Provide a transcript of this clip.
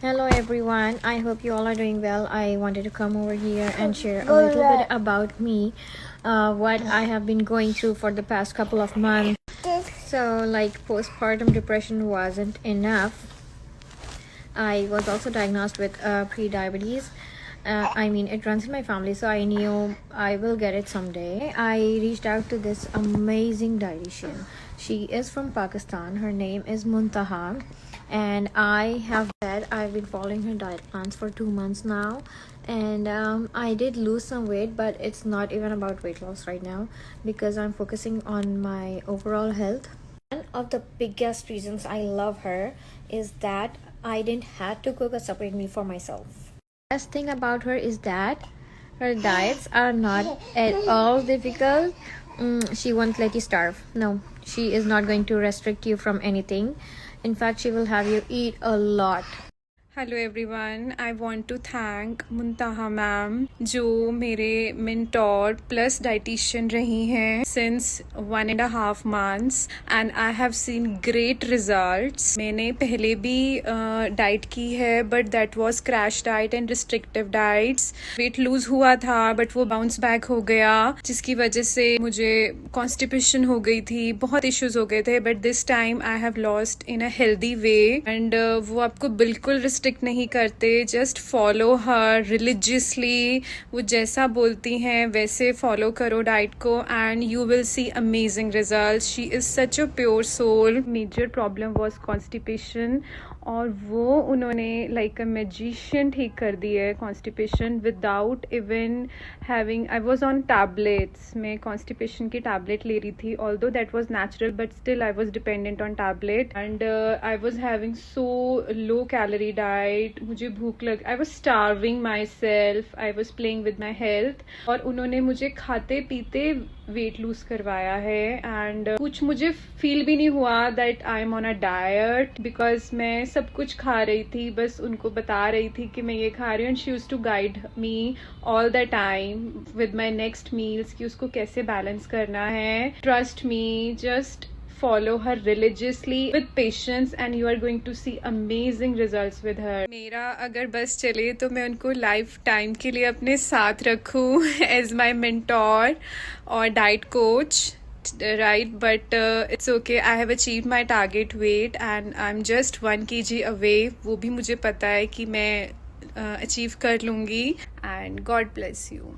Hello everyone, I hope you all are doing well. I wanted to come over here and share a little bit about me, what I have been going through for the past couple of months. So like postpartum depression wasn't enough. I was also diagnosed with pre-diabetes. It runs in my family, so I knew I will get it someday. I reached out to this amazing dietitian. She is from Pakistan. Her name is Muntaha, and I've been following her diet plans for 2 months now, and I did lose some weight, but it's not even about weight loss right now because I'm focusing on my overall health. One of the biggest reasons I love her is that I didn't have to cook a separate meal for myself. Best thing about her is that her diets are not at all difficult. She won't let you starve. No, she is not going to restrict you from anything. In fact, she will have you eat a lot. Hello everyone, I want to thank Muntaha ma'am जो मेरे mentor plus dietitian रही हैं since 1.5 months and I have seen great results. मैंने पहले भी diet की है but that was crash diet and restrictive diets. Weight lose हुआ था बट वो बाउंस बैक हो गया जिसकी वजह से मुझे कॉन्स्टिपेशन हो गई थी, बहुत इश्यूज हो गए थे. But this time I have lost in a healthy way and वो आपको बिल्कुल नहीं करते. Just follow her religiously. वो जैसा बोलती हैं वैसे फॉलो करो डाइट को and you will see amazing results. She is such a pure soul. Major problem was constipation और वो उन्होंने लाइक अ मैजिशियन ठीक कर दी है constipation without even having. I was on tablets. मैं कॉन्स्टिपेशन की टैबलेट ले रही थी although that was natural but still I was dependent on tablet and I was having so low calorie diet. मुझे भूख लग, I was starving my self. I was playing with my health और उन्होंने मुझे खाते पीते वेट लूज करवाया है एंड कुछ मुझे फील भी नहीं हुआ that I am on a diet because मैं सब कुछ खा रही थी. बस उनको बता रही थी कि मैं ये खा रही हूँ and she used to guide me all the time with my next meals कि उसको कैसे बैलेंस करना है. Trust me, just follow her religiously with patience and you are going to see amazing results with her. मेरा अगर बस चले तो मैं उनको लाइफ टाइम के लिए अपने साथ रखूं as my mentor or diet coach, right? But it's okay. I have achieved my target weight and I'm just 1 kg away. वो भी मुझे पता है कि मैं achieve कर लूँगी and God bless you.